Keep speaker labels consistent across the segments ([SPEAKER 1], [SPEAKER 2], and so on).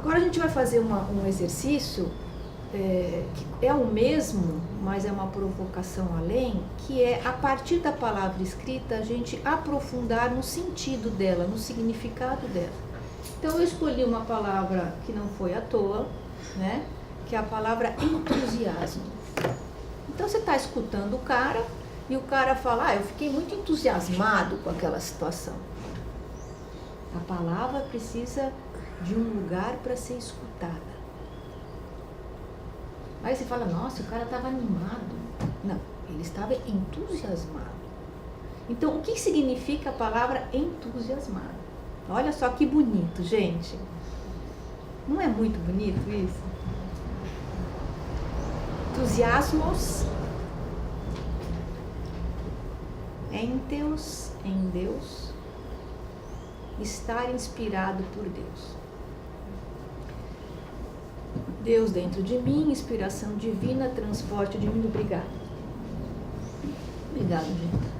[SPEAKER 1] Agora a gente vai fazer um exercício que é o mesmo, mas é uma provocação além, que é a partir da palavra escrita a gente aprofundar no sentido dela, no significado dela. Então eu escolhi uma palavra que não foi à toa, né? Que é a palavra entusiasmo. Então você está escutando o cara e o cara fala, eu fiquei muito entusiasmado com aquela situação. A palavra precisa de um lugar para ser escutada. Aí você fala, nossa, o cara estava animado. Não, ele estava entusiasmado. Então, o que significa a palavra entusiasmado? Olha só que bonito, gente. Não é muito bonito isso? Entusiasmos, enteos, em Deus, estar inspirado por Deus. Deus dentro de mim, inspiração divina, transporte divino. Obrigada. Obrigada, gente.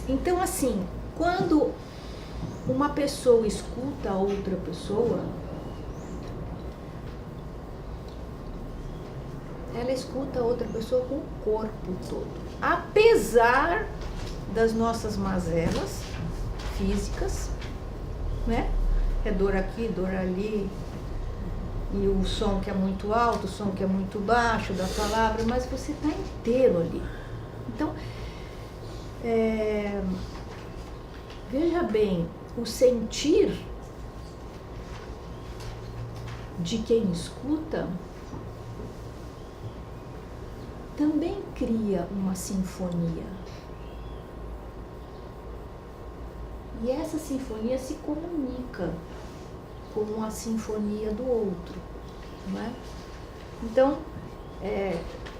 [SPEAKER 1] Então, assim, quando uma pessoa escuta outra pessoa, ela escuta outra pessoa com o corpo todo. Apesar das nossas mazelas físicas, né? É dor aqui, dor ali, e o som que é muito alto, o som que é muito baixo da palavra, mas você está inteiro ali. Então, veja bem, o sentir de quem escuta também cria uma sinfonia. E essa sinfonia se comunica com a sinfonia do outro, não é? Então,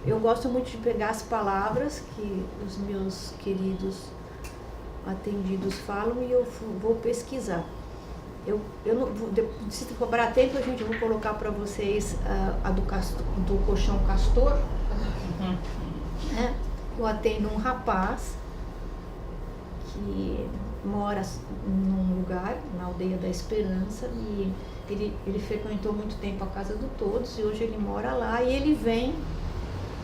[SPEAKER 1] eu gosto muito de pegar as palavras que os meus queridos atendidos falam e eu vou pesquisar. Eu não vou, se cobrar tempo, a gente vai colocar para vocês a do colchão castor. Né? Eu atendo um rapaz que mora num lugar, na Aldeia da Esperança, e ele frequentou muito tempo a Casa do Todos e hoje ele mora lá e ele vem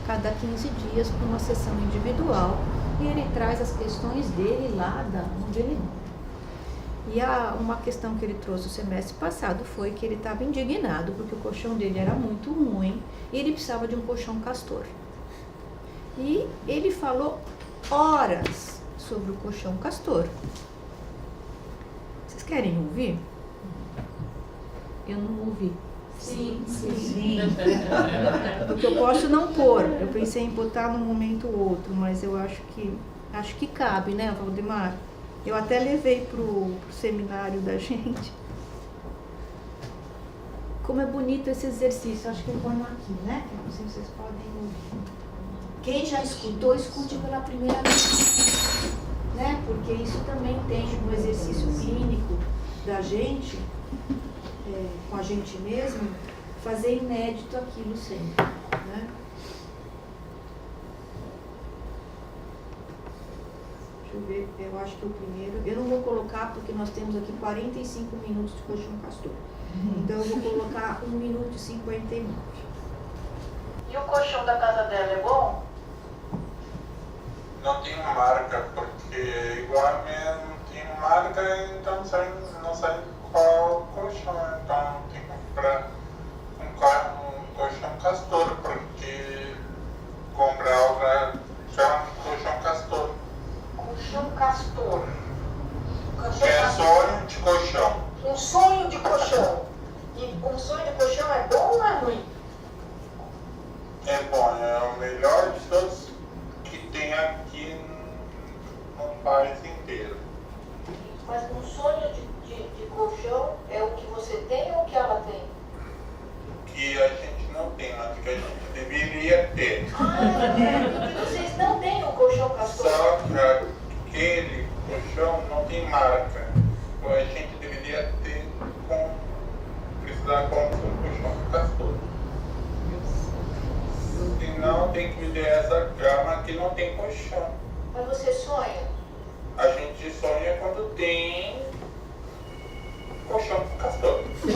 [SPEAKER 1] cada 15 dias para uma sessão individual e ele traz as questões dele lá onde ele mora. E uma questão que ele trouxe o semestre passado foi que ele estava indignado porque o colchão dele era muito ruim e ele precisava de um colchão castor. E ele falou horas sobre o colchão castor. Vocês querem ouvir? Eu não ouvi.
[SPEAKER 2] Sim.
[SPEAKER 1] Porque eu posso não pôr. Eu pensei em botar num momento ou outro, mas eu acho que cabe, né, Valdemar? Eu até levei pro seminário da gente. Como é bonito esse exercício. Acho que eu ponho aqui, né? Não sei se vocês podem ouvir. Quem já escutou, escute pela primeira vez. Né? Porque isso também tem um exercício clínico da gente, com a gente mesmo, fazer inédito aquilo sempre. Né? Deixa eu ver, eu acho que o primeiro... Eu não vou colocar porque nós temos aqui 45 minutos de colchão castor. Então eu vou colocar 1 minuto e 59.
[SPEAKER 2] E o colchão da casa dela é bom?
[SPEAKER 3] Não tem marca, porque igual a minha não tem marca, então não sabe qual colchão. Então tem que comprar um colchão castor, porque comprar outra chama colchão castor.
[SPEAKER 2] Colchão castor.
[SPEAKER 3] É sonho de colchão.
[SPEAKER 2] Um sonho de colchão. E um sonho de colchão é bom ou é ruim?
[SPEAKER 3] É bom, é o melhor de todos que tem aqui no país inteiro.
[SPEAKER 2] Mas um sonho de colchão é o que você tem ou o que ela tem?
[SPEAKER 3] Que a gente não tem, mas que a gente deveria ter.
[SPEAKER 2] Porque vocês não têm um colchão castor.
[SPEAKER 3] Só que aquele colchão não tem marca. A gente deveria ter precisar comprar um colchão castor. Senão tem que vender essa cama que não tem colchão.
[SPEAKER 2] Mas você sonha?
[SPEAKER 3] A gente sonha quando tem colchão castor.
[SPEAKER 2] Em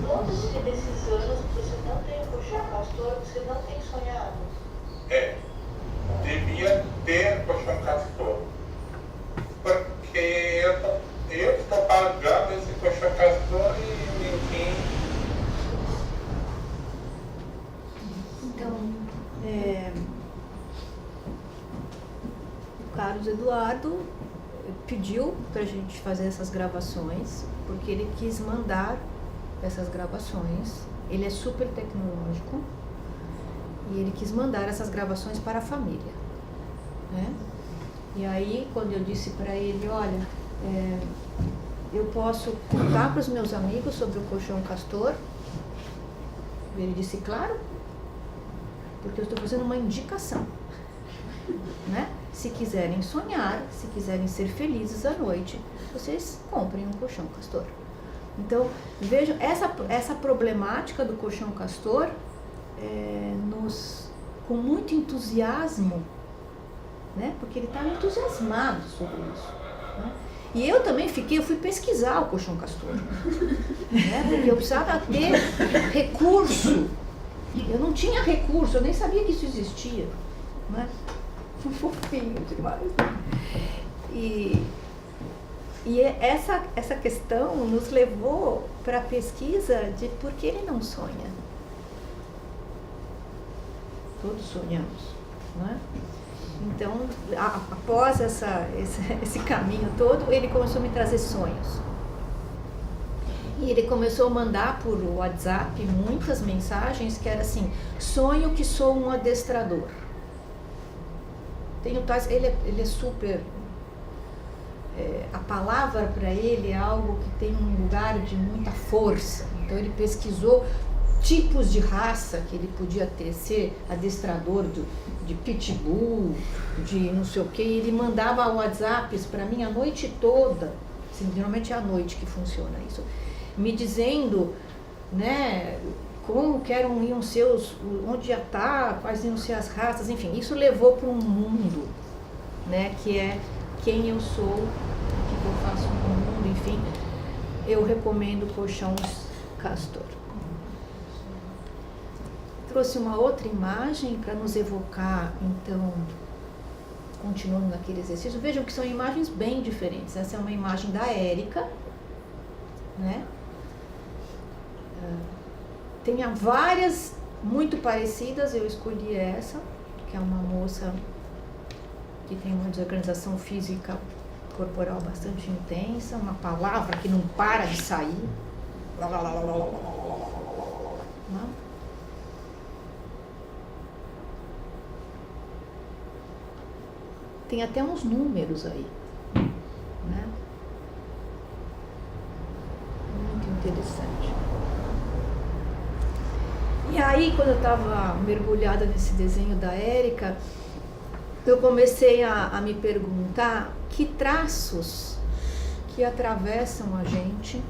[SPEAKER 2] todos esses anos que você não tem o colchão castor, você não tem sonhado?
[SPEAKER 3] Devia ter colchão castor. Porque eu estou pagando esse colchão castor e ninguém.
[SPEAKER 1] Então, o Carlos Eduardo pediu para a gente fazer essas gravações, porque ele quis mandar essas gravações. Ele é super tecnológico e ele quis mandar essas gravações para a família, né? E aí, quando eu disse para ele, olha, eu posso contar para os meus amigos sobre o colchão castor? Ele disse, claro, porque eu estou fazendo uma indicação, né? Se quiserem sonhar, se quiserem ser felizes à noite, vocês comprem um colchão castor. Então, vejam, essa problemática do colchão castor, com muito entusiasmo, né? Porque ele estava entusiasmado sobre isso, né? E eu também fui pesquisar o colchão castor, né? Porque eu precisava ter recurso. Eu não tinha recurso, eu nem sabia que isso existia, né? Fofinho demais, né? E essa questão nos levou para a pesquisa de por que ele não sonha. Todos sonhamos, né? Então, após esse caminho todo, ele começou a me trazer sonhos. E ele começou a mandar por WhatsApp muitas mensagens que era assim: sonho que sou um adestrador. Ele é super... a palavra para ele é algo que tem um lugar de muita força. Então ele pesquisou tipos de raça que ele podia ser adestrador de pitbull, de não sei o que. Ele mandava WhatsApps para mim a noite toda, assim, geralmente é à noite que funciona isso, me dizendo, né, como iam ser onde ia estar, quais iam ser as raças, enfim. Isso levou para um mundo, né, que é quem eu sou, o que eu faço no mundo, enfim. Eu recomendo colchões castor. Trouxe uma outra imagem para nos evocar, então, continuando naquele exercício. Vejam que são imagens bem diferentes. Essa é uma imagem da Érica, né? Tem várias muito parecidas, eu escolhi essa, que é uma moça que tem uma desorganização física corporal bastante intensa, uma palavra que não para de sair. Não? Tem até uns números aí, né? Muito interessante. E aí, quando eu estava mergulhada nesse desenho da Érica, eu comecei a me perguntar que traços que atravessam a gente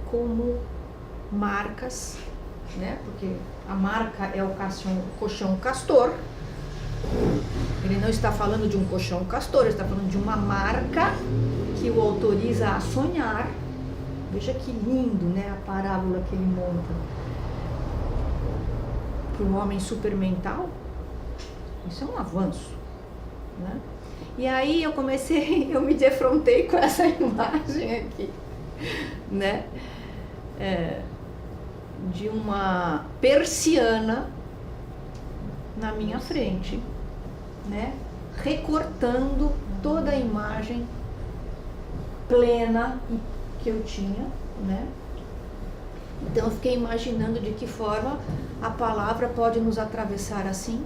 [SPEAKER 1] como marcas, né? Porque a marca é o colchão castor. Ele não está falando de um colchão castor, ele está falando de uma marca que o autoriza a sonhar. Veja que lindo, né, a parábola que ele monta. Para um homem supermental, isso é um avanço, né? E aí eu me defrontei com essa imagem aqui, né? De uma persiana na minha frente, né? Recortando toda a imagem plena que eu tinha, né? Então eu fiquei imaginando de que forma a palavra pode nos atravessar assim,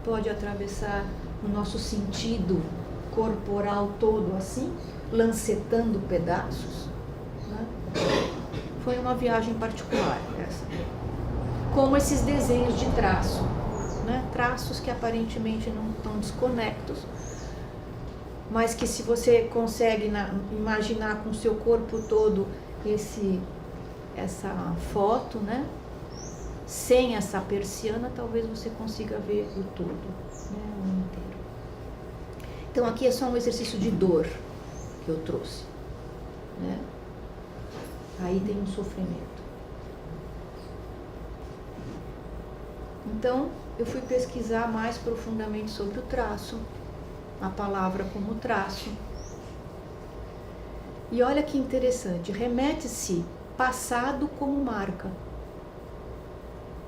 [SPEAKER 1] pode atravessar o nosso sentido corporal todo assim, lancetando pedaços, né? Foi uma viagem particular essa, como esses desenhos de traço, né? Traços que aparentemente não estão desconectos, mas que se você consegue imaginar com o seu corpo todo essa foto, né? Sem essa persiana, talvez você consiga ver o todo, né? O inteiro. Então aqui é só um exercício de dor que eu trouxe, né? Aí tem um sofrimento. Então, eu fui pesquisar mais profundamente sobre o traço, a palavra como traço. E olha que interessante, remete-se passado como marca,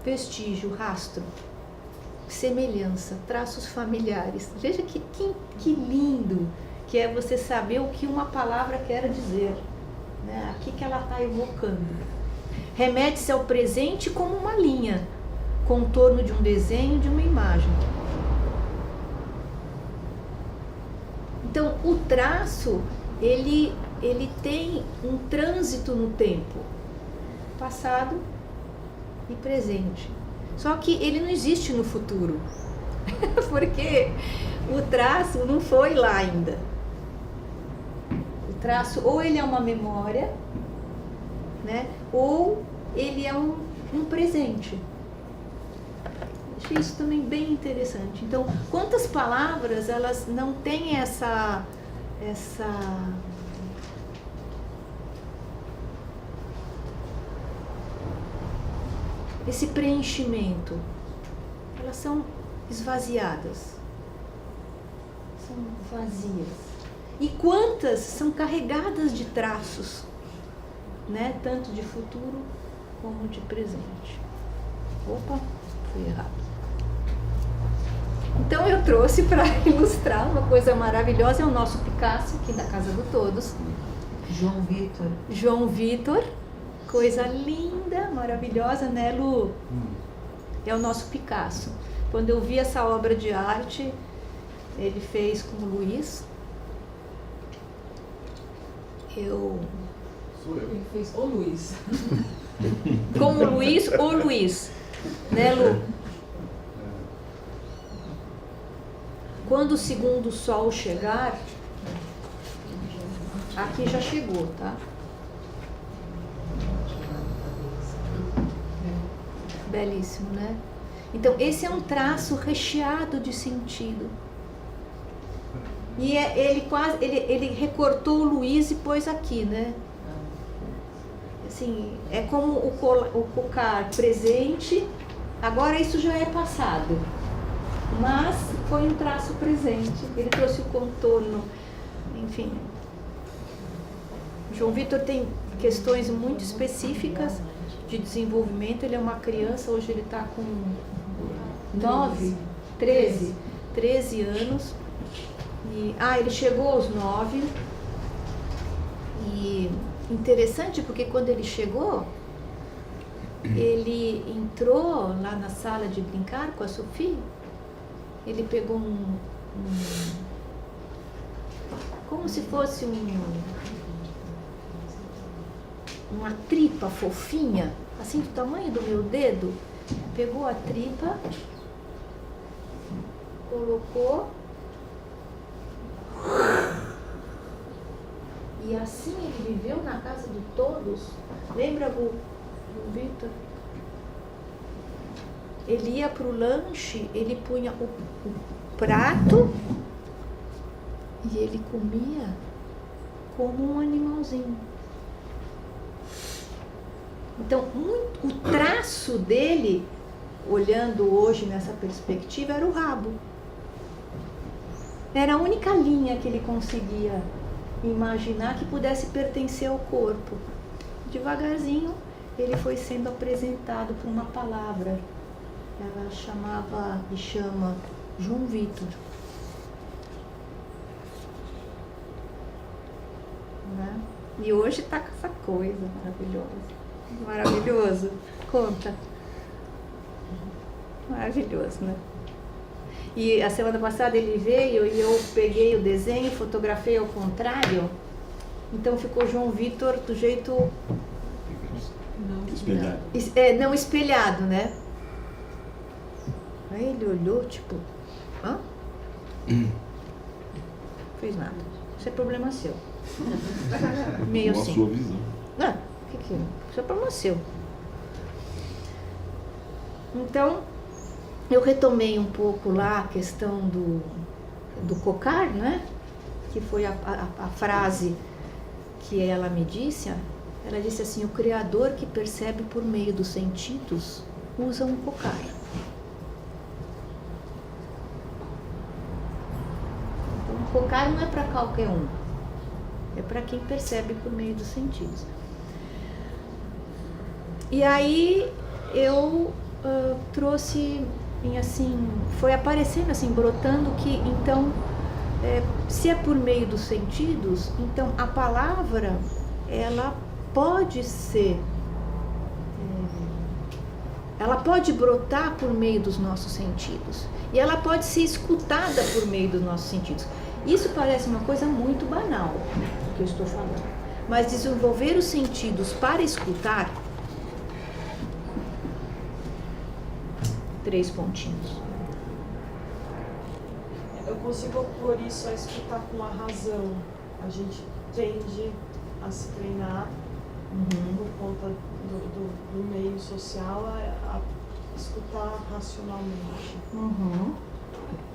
[SPEAKER 1] vestígio, rastro, semelhança, traços familiares. Veja que lindo que é você saber o que uma palavra quer dizer, né? Aqui que ela está evocando. Remete-se ao presente como uma linha, contorno de um desenho, de uma imagem. Então, o traço, ele tem um trânsito no tempo, passado e presente. Só que ele não existe no futuro, porque o traço não foi lá ainda. O traço, ou ele é uma memória, né? Ou ele é um presente. Achei isso também bem interessante. Então, quantas palavras elas não têm esse preenchimento? Elas são esvaziadas, são vazias. E quantas são carregadas de traços, né? Tanto de futuro como de presente. Opa, fui errado. Então eu trouxe para ilustrar uma coisa maravilhosa, é o nosso Picasso, aqui da Casa do Todos. João Vitor, coisa linda, maravilhosa, né, Lu? É o nosso Picasso. Quando eu vi essa obra de arte, ele fez com o Luiz.
[SPEAKER 4] Ele fez o Luiz.
[SPEAKER 1] Como o Luiz, né, Lu? Quando o segundo sol chegar, aqui já chegou, tá? Belíssimo, né? Então, esse é um traço recheado de sentido. E ele recortou o Luiz e pôs aqui, né? Assim, é como o cocar presente, agora isso já é passado. Mas foi um traço presente, ele trouxe o contorno, enfim. João Vitor tem questões muito específicas de desenvolvimento, ele é uma criança, hoje ele está com 13 anos. Ele chegou aos 9. E interessante porque quando ele chegou, ele entrou lá na sala de brincar com a Sofia. Ele pegou como se fosse uma tripa fofinha, assim do tamanho do meu dedo. Pegou a tripa, colocou, e assim ele viveu na casa de todos. Lembra o Vitor? Ele ia para o lanche, ele punha o prato e ele comia como um animalzinho. Então, o traço dele, olhando hoje nessa perspectiva, era o rabo. Era a única linha que ele conseguia imaginar que pudesse pertencer ao corpo. Devagarzinho, ele foi sendo apresentado por uma palavra. Ela chamava e chama João Vitor. Né? E hoje está com essa coisa maravilhosa. Maravilhoso. Conta. Maravilhoso, né? E a semana passada ele veio e eu peguei o desenho e fotografei ao contrário. Então ficou João Vitor do jeito...
[SPEAKER 5] Espelhado.
[SPEAKER 1] Não espelhado, né? Aí ele olhou, tipo... Hã? Fez nada. Isso é problema seu. Meio
[SPEAKER 5] Com
[SPEAKER 1] assim.
[SPEAKER 5] a sua visão.
[SPEAKER 1] Não, que é? Isso é problema seu. Então, eu retomei um pouco lá a questão do cocar, né? Que foi a frase que ela me disse, ela disse assim, o Criador que percebe por meio dos sentidos usa um cocar. Então, um cocar não é para qualquer um, é para quem percebe por meio dos sentidos. E aí eu trouxe, assim, foi aparecendo assim, brotando que então, se é por meio dos sentidos, então a palavra, ela pode ser, ela pode brotar por meio dos nossos sentidos e ela pode ser escutada por meio dos nossos sentidos. Isso parece uma coisa muito banal, o que eu estou falando, mas desenvolver os sentidos para escutar, 3 pontinhos.
[SPEAKER 4] Eu consigo pôr isso a escutar com a razão. A gente tende a se treinar por conta do meio social a escutar racionalmente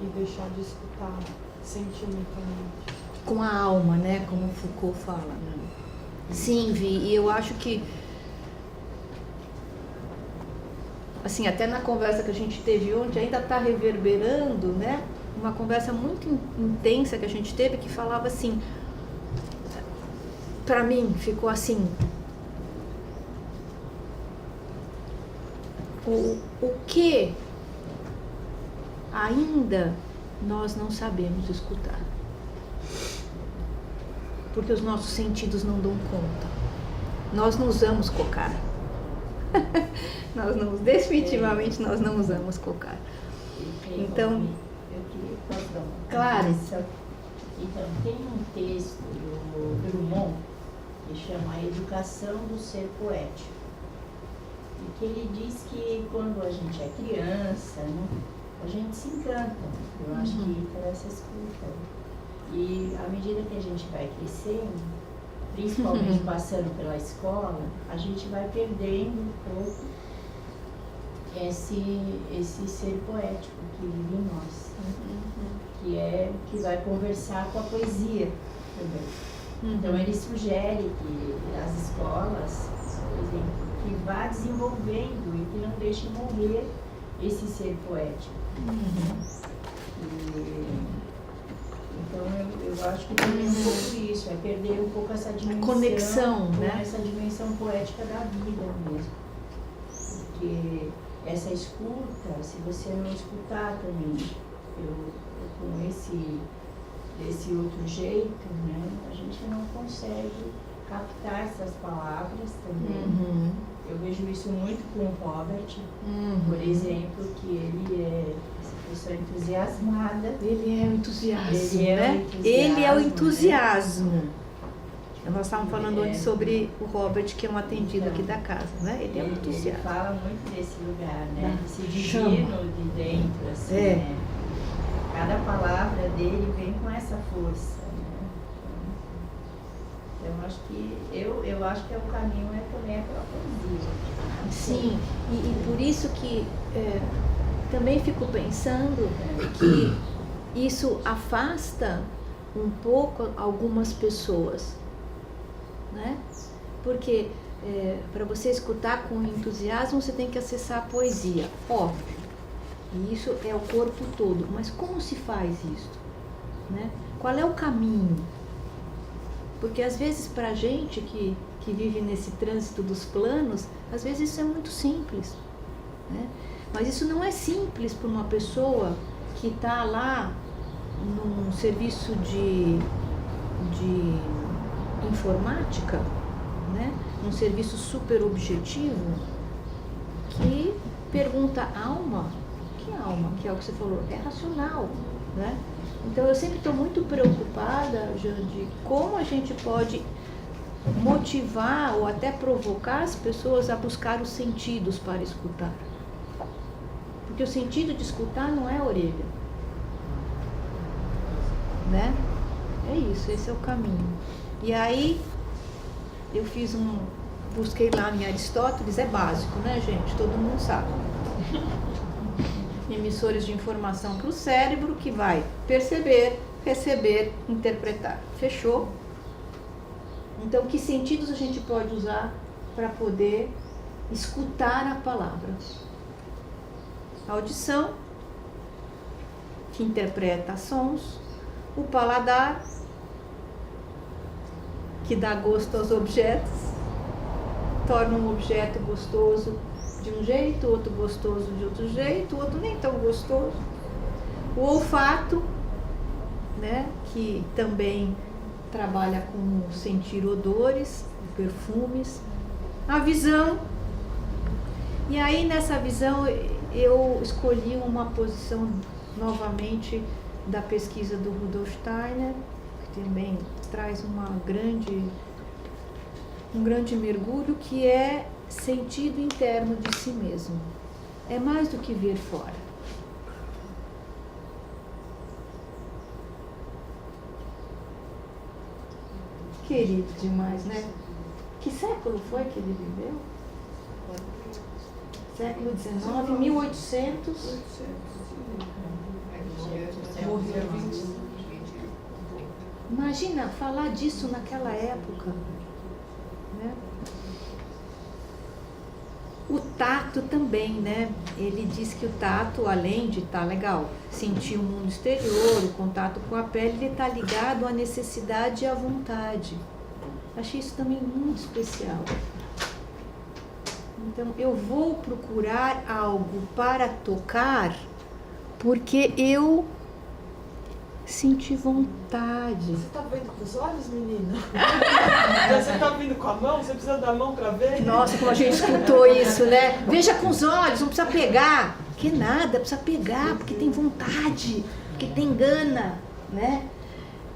[SPEAKER 4] e deixar de escutar sentimentalmente.
[SPEAKER 1] Com a alma, né? Como Foucault fala. Né? Sim, Vi, e eu acho que assim, até na conversa que a gente teve ontem, ainda está reverberando, né? Uma conversa muito intensa que a gente teve, que falava assim, para mim, ficou assim, o que ainda nós não sabemos escutar. Porque os nossos sentidos não dão conta. Nós não usamos cocar. Definitivamente nós não usamos cocar. Então,
[SPEAKER 5] posso dar uma
[SPEAKER 1] claro.
[SPEAKER 5] confissão? Então, tem um texto do Drummond que chama A Educação do Ser Poético. E que ele diz que quando a gente é criança, né, a gente se encanta. Eu acho que essa escuta. E à medida que a gente vai crescendo, principalmente passando pela escola, a gente vai perdendo um pouco esse ser poético que vive em nós, que vai conversar com a poesia também. Então ele sugere que as escolas, por exemplo, que vá desenvolvendo e que não deixe morrer esse ser poético. Então eu acho que também é um pouco isso, é perder um pouco essa dimensão,
[SPEAKER 1] conexão, né?
[SPEAKER 5] Essa dimensão poética da vida mesmo. Porque essa escuta, se você não escutar também com desse outro jeito, né, a gente não consegue captar essas palavras também. Eu vejo isso muito com o Robert, por exemplo, que ele é essa pessoa entusiasmada.
[SPEAKER 1] Ele é o entusiasmo, né? Ele é o entusiasmo. Nós estávamos falando antes sobre o Robert, que é um atendido aqui da casa, né? Ele é o entusiasmo.
[SPEAKER 5] Ele fala muito desse lugar, né? Esse divino de dentro, assim, né? Cada palavra dele vem com essa força, né? Então, eu acho que o caminho também é pela poesia.
[SPEAKER 1] Sim, e por isso que também fico pensando que isso afasta um pouco algumas pessoas, né? Porque para você escutar com entusiasmo, você tem que acessar a poesia, óbvio. E isso é o corpo todo. Mas como se faz isso? Né? Qual é o caminho? Porque às vezes para a gente que vive nesse trânsito dos planos, às vezes isso é muito simples. Né? Mas isso não é simples para uma pessoa que está lá num serviço de informática, né? Num serviço super objetivo, que pergunta alma. Que alma? Que é o que você falou, é racional, né? Então eu sempre estou muito preocupada, Jean, de como a gente pode motivar ou até provocar as pessoas a buscar os sentidos para escutar. Porque o sentido de escutar não é a orelha, né? É isso, esse é o caminho. E aí eu busquei lá em Aristóteles, é básico, né, gente? Todo mundo sabe. Emissores de informação para o cérebro que vai perceber, receber, interpretar. Fechou? Então, que sentidos a gente pode usar para poder escutar a palavra? A audição, que interpreta sons, o paladar, que dá gosto aos objetos, torna um objeto gostoso de um jeito, outro gostoso de outro jeito, outro nem tão gostoso. O olfato, né, que também trabalha com sentir odores, perfumes. A visão. E aí nessa visão eu escolhi uma posição novamente da pesquisa do Rudolf Steiner, que também traz um grande mergulho, que é sentido interno de si mesmo. É mais do que ver fora. Querido demais, né? Que século foi que ele viveu? Século XIX, 1800.
[SPEAKER 4] Morreu 20.
[SPEAKER 1] Imagina falar disso naquela época, né? O tato também, né? Ele diz que o tato, além de estar legal, sentir o mundo exterior, o contato com a pele, ele está ligado à necessidade e à vontade. Achei isso também muito especial. Então, eu vou procurar algo para tocar porque eu senti vontade.
[SPEAKER 4] Você tá vendo com os olhos, menina? Você tá vendo com a mão? Você precisa da mão pra ver?
[SPEAKER 1] Nossa, como a gente escutou isso, né? Veja com os olhos, não precisa pegar. Que nada, precisa pegar, porque tem vontade, porque tem gana, né?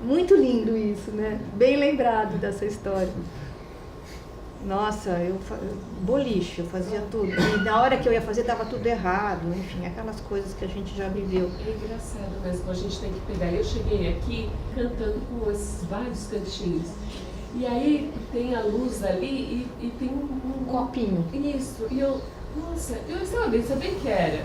[SPEAKER 1] Muito lindo isso, né? Bem lembrado dessa história. Nossa, boliche, eu fazia tudo. E na hora que eu ia fazer, dava tudo errado. Enfim, aquelas coisas que a gente já viveu.
[SPEAKER 6] É engraçado mesmo, a gente tem que pegar. Eu cheguei aqui cantando com esses vários cantinhos. E aí tem a luz ali e tem um
[SPEAKER 1] Copinho.
[SPEAKER 6] Isso. E eu, nossa, eu estava bem, sabia que era.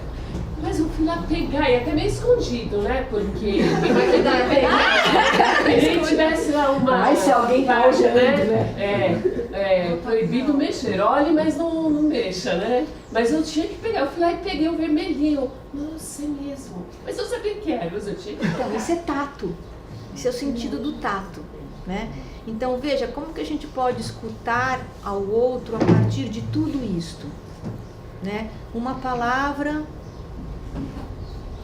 [SPEAKER 6] Mas eu fui lá pegar, e até meio escondido, né? Porque quem vai pegar? Se ele tivesse lá uma.
[SPEAKER 1] Ai, se alguém tá olhando,
[SPEAKER 6] né? Proibido mexer. Olhe, mas não mexa, né? Mas eu tinha que pegar. Eu fui lá e peguei o vermelhinho. Nossa, é mesmo. Mas eu sabia que era, mas eu tinha que.
[SPEAKER 1] Então, isso é tato. Esse é o sentido do tato, né? Então, veja, como que a gente pode escutar ao outro a partir de tudo isto, né? Uma palavra,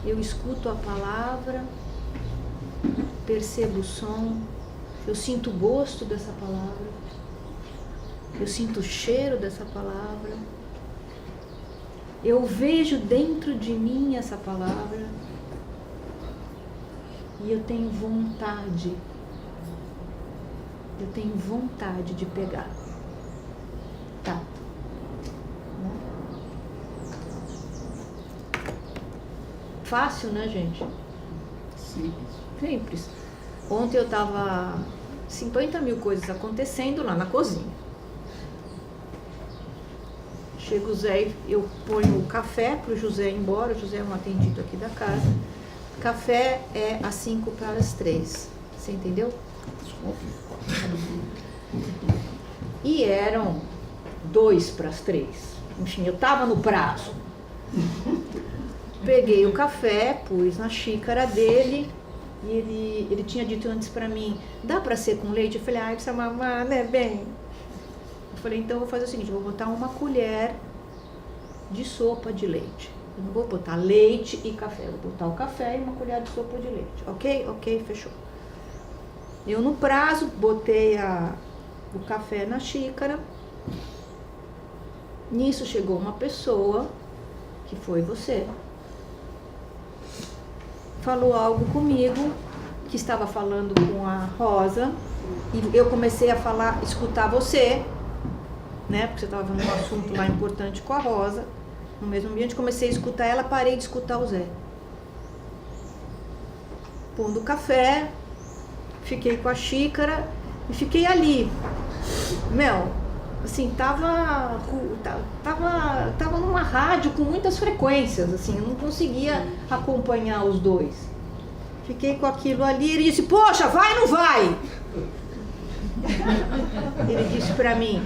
[SPEAKER 1] eu escuto a palavra, percebo o som, eu sinto o gosto dessa palavra, eu sinto o cheiro dessa palavra, eu vejo dentro de mim essa palavra e eu tenho vontade de pegar. Tato. Né? Fácil, né, gente? Simples. Ontem eu tava 50 mil coisas acontecendo lá na cozinha. Chega o Zé e eu ponho o café pro José ir embora. O José é um atendido aqui da casa. Café é às 2:55. Você entendeu? E eram 2:03. Enfim, eu tava no prazo. Peguei o café, pus na xícara dele e ele tinha dito antes pra mim, dá pra ser com leite? Eu falei, precisa mamar, né, bem? Eu falei, então eu vou fazer o seguinte, eu vou botar uma colher de sopa de leite. Eu não vou botar leite e café, eu vou botar o café e uma colher de sopa de leite. Ok? Ok, fechou. Eu no prazo botei o café na xícara. Nisso chegou uma pessoa, que foi você, falou algo comigo, que estava falando com a Rosa, e eu comecei a escutar você, né, porque você estava falando um assunto lá importante com a Rosa, no mesmo ambiente, comecei a escutar ela, parei de escutar o Zé. Pondo o café, fiquei com a xícara e fiquei ali. Assim, tava numa rádio com muitas frequências, assim, eu não conseguia acompanhar os dois. Fiquei com aquilo ali e ele disse, poxa, vai ou não vai? Ele disse pra mim.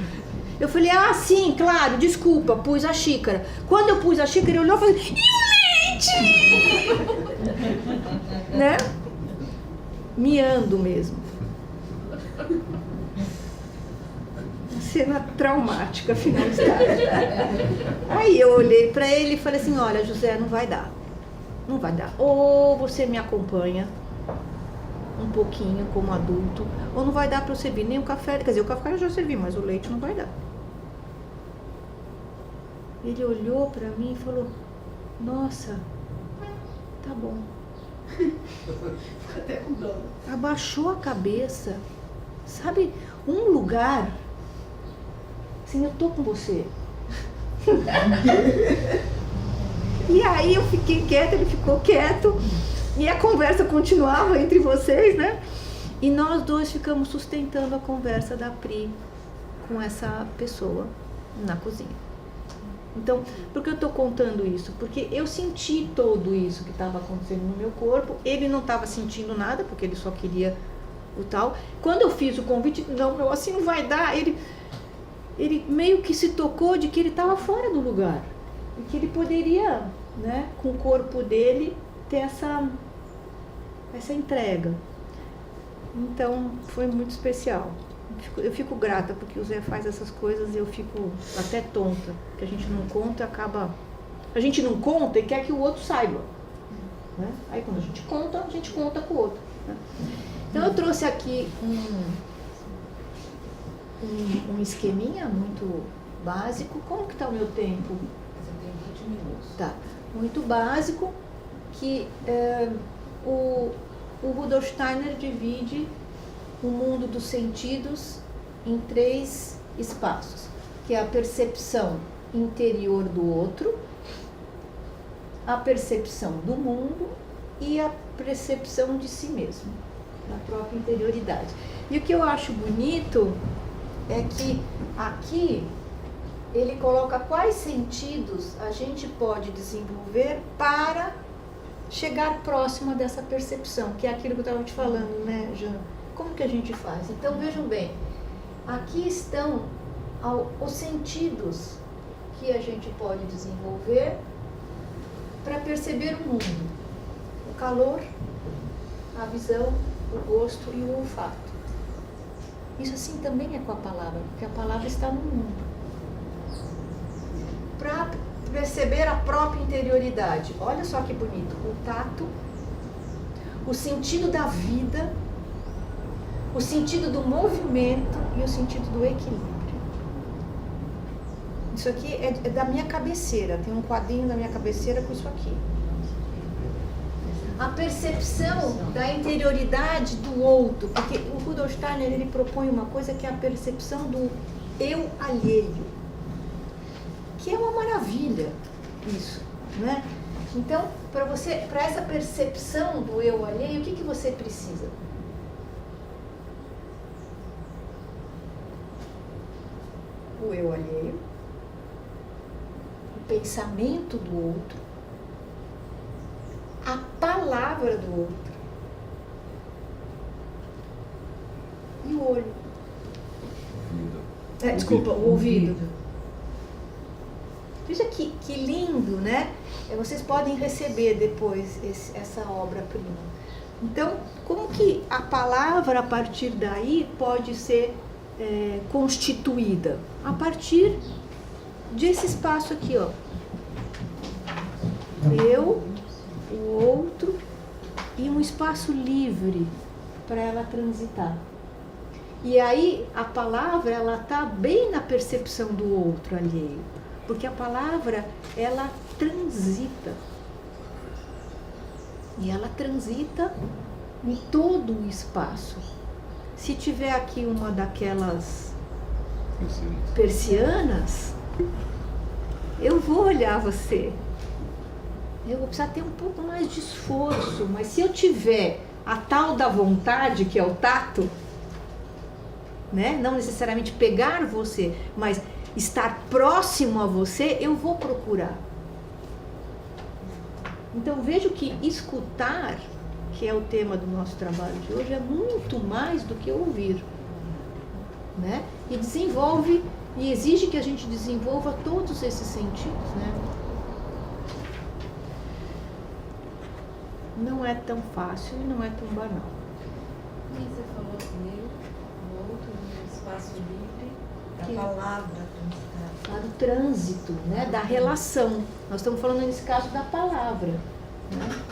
[SPEAKER 1] Eu falei, ah, sim, claro, desculpa, pus a xícara. Quando eu pus a xícara, ele olhou e falou, e o leite? Né? Miando mesmo. Cena traumática, final de tarde. Aí eu olhei pra ele e falei assim, olha, José, não vai dar. Não vai dar. Ou você me acompanha um pouquinho como adulto, ou não vai dar pra eu servir nem o café. Quer dizer, o café eu já servi, mas o leite não vai dar. Ele olhou pra mim e falou, nossa, tá bom.
[SPEAKER 5] Até com dó.
[SPEAKER 1] Abaixou a cabeça. Sabe, um lugar assim, eu tô com você. E aí eu fiquei quieta, ele ficou quieto. E a conversa continuava entre vocês, né? E nós dois ficamos sustentando a conversa da Pri com essa pessoa na cozinha. Então, por que eu estou contando isso? Porque eu senti tudo isso que estava acontecendo no meu corpo. Ele não estava sentindo nada, porque ele só queria o tal. Quando eu fiz o convite, não, assim não vai dar. Ele meio que se tocou de que ele estava fora do lugar. E que ele poderia, né, com o corpo dele, ter essa entrega. Então, foi muito especial. Eu fico grata porque o Zé faz essas coisas e eu fico até tonta. Porque a gente não conta, acaba... A gente não conta e quer que o outro saiba. Né? Aí quando a gente conta com o outro. Né? Então eu trouxe aqui um esqueminha muito básico. Como que está o meu tempo?
[SPEAKER 5] Você tem 20 minutos.
[SPEAKER 1] Tá. Muito básico, que o Rudolf Steiner divide o mundo dos sentidos em 3 espaços, que é a percepção interior do outro, a percepção do mundo e a percepção de si mesmo, da própria interioridade. E o que eu acho bonito é que aqui ele coloca quais sentidos a gente pode desenvolver para chegar próxima dessa percepção, que é aquilo que eu estava te falando, né, Jean? Como que a gente faz? Então, vejam bem, aqui estão os sentidos que a gente pode desenvolver para perceber o mundo. O calor, a visão, o gosto e o olfato. Isso assim também é com a palavra, porque a palavra está no mundo. Para perceber a própria interioridade. Olha só que bonito. O tato, o sentido da vida, o sentido do movimento e o sentido do equilíbrio. Isso aqui é da minha cabeceira. Tem um quadrinho da minha cabeceira com isso aqui. A percepção da interioridade do outro. Porque o Rudolf Steiner, ele propõe uma coisa que é a percepção do eu alheio. Que é uma maravilha isso, né? Então, para essa percepção do eu alheio, o que você precisa? O eu alheio, o pensamento do outro, a palavra do outro e o olho. Desculpa, o ouvido. Veja que lindo, né? Vocês podem receber depois essa obra-prima. Então, como que a palavra, a partir daí, pode ser constituída? A partir desse espaço aqui, ó. Eu, o outro e um espaço livre para ela transitar. E aí, a palavra, ela está bem na percepção do outro alheio. Porque a palavra, ela transita. E ela transita em todo o espaço. Se tiver aqui uma daquelas persianas, eu vou olhar você. Eu vou precisar ter um pouco mais de esforço. Mas se eu tiver a tal da vontade, que é o tato, né? Não necessariamente pegar você, mas estar próximo a você, eu vou procurar. Então vejo que escutar, que é o tema do nosso trabalho de hoje, é muito mais do que ouvir. né? E desenvolve, e exige que a gente desenvolva todos esses sentidos, né? Não é tão fácil e não é tão banal.
[SPEAKER 7] E você falou no outro, no espaço livre, da
[SPEAKER 1] Que-
[SPEAKER 7] palavra transitada.
[SPEAKER 1] Para o trânsito, né? Da relação. Nós estamos falando nesse caso da palavra, né?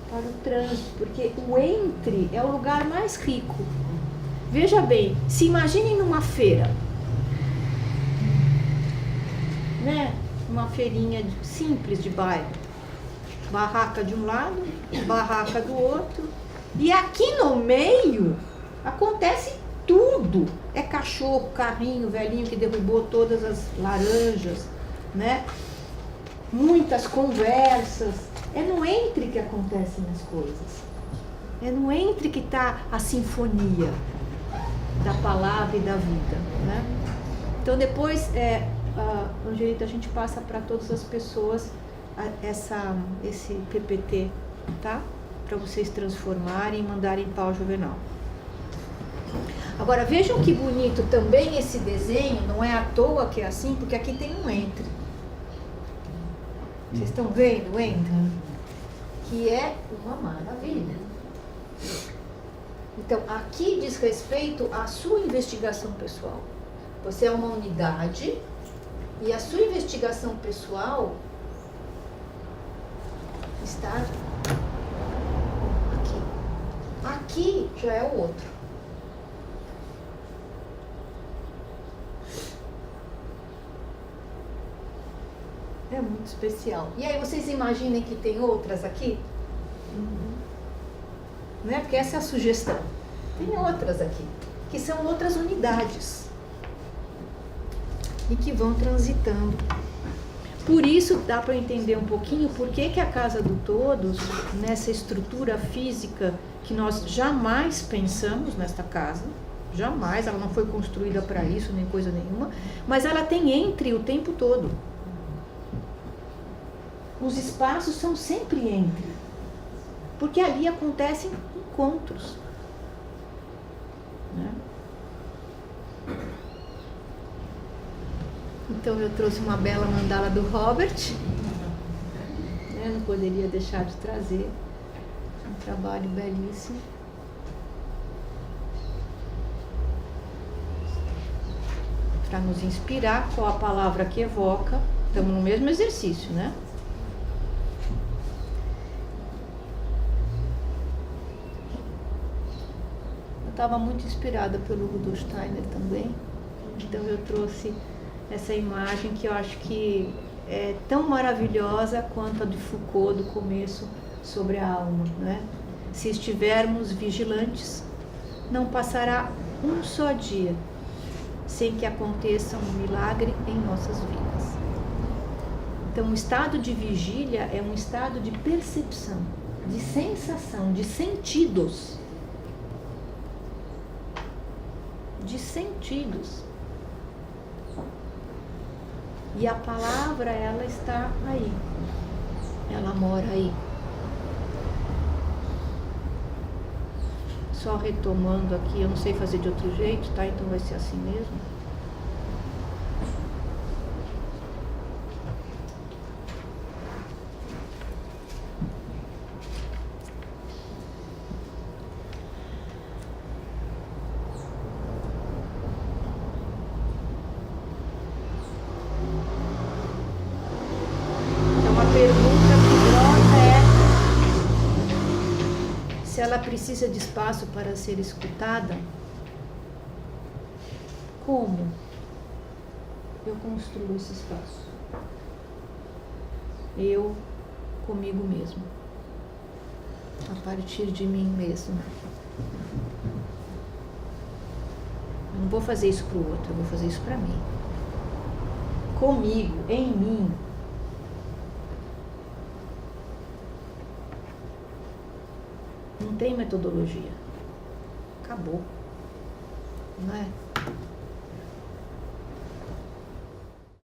[SPEAKER 1] Para o trânsito, porque o entre é o lugar mais rico. Veja bem, se imaginem numa feira, né? Uma feirinha simples de bairro. Barraca de um lado, barraca do outro. E aqui no meio acontece tudo. É cachorro, carrinho, velhinho que derrubou todas as laranjas, né? Muitas conversas. É no entre que acontecem as coisas. É no entre que está a sinfonia da palavra e da vida, né? Então depois, Angelita, a gente passa para todas as pessoas esse PPT, tá? Para vocês transformarem e mandarem para o Juvenal. Agora vejam que bonito também esse desenho, não é à toa que é assim, porque aqui tem um entre. Vocês estão vendo o entre? Que é uma maravilha. Então, aqui diz respeito à sua investigação pessoal. Você é uma unidade e a sua investigação pessoal está aqui. Aqui já é o outro. É muito especial. E aí vocês imaginem que tem outras aqui? Né? Porque essa é a sugestão. Tem outras aqui, que são outras unidades. E que vão transitando. Por isso dá para entender um pouquinho por que a Casa do Todos, nessa estrutura física que nós jamais pensamos nesta casa, jamais, ela não foi construída para isso, nem coisa nenhuma, mas ela tem entre o tempo todo. Os espaços são sempre entre, porque ali acontecem encontros, né? Então eu trouxe uma bela mandala do Robert, né? Não poderia deixar de trazer, um trabalho belíssimo. Para nos inspirar, qual a palavra que evoca, estamos no mesmo exercício, né? Eu estava muito inspirada pelo Rudolf Steiner também, então eu trouxe essa imagem que eu acho que é tão maravilhosa quanto a de Foucault do começo sobre a alma, né? Se estivermos vigilantes, não passará um só dia sem que aconteça um milagre em nossas vidas. Então, o estado de vigília é um estado de percepção, de sensação, de sentidos. De sentidos. E a palavra, ela está aí. Ela mora aí. Só retomando aqui, eu não sei fazer de outro jeito, tá? Então vai ser assim mesmo. Ela precisa de espaço para ser escutada? Como eu construo esse espaço? Eu comigo mesmo, a partir de mim mesma. Eu não vou fazer isso para o outro, eu vou fazer isso para mim. Comigo, em mim. Não tem metodologia. Acabou. Não é?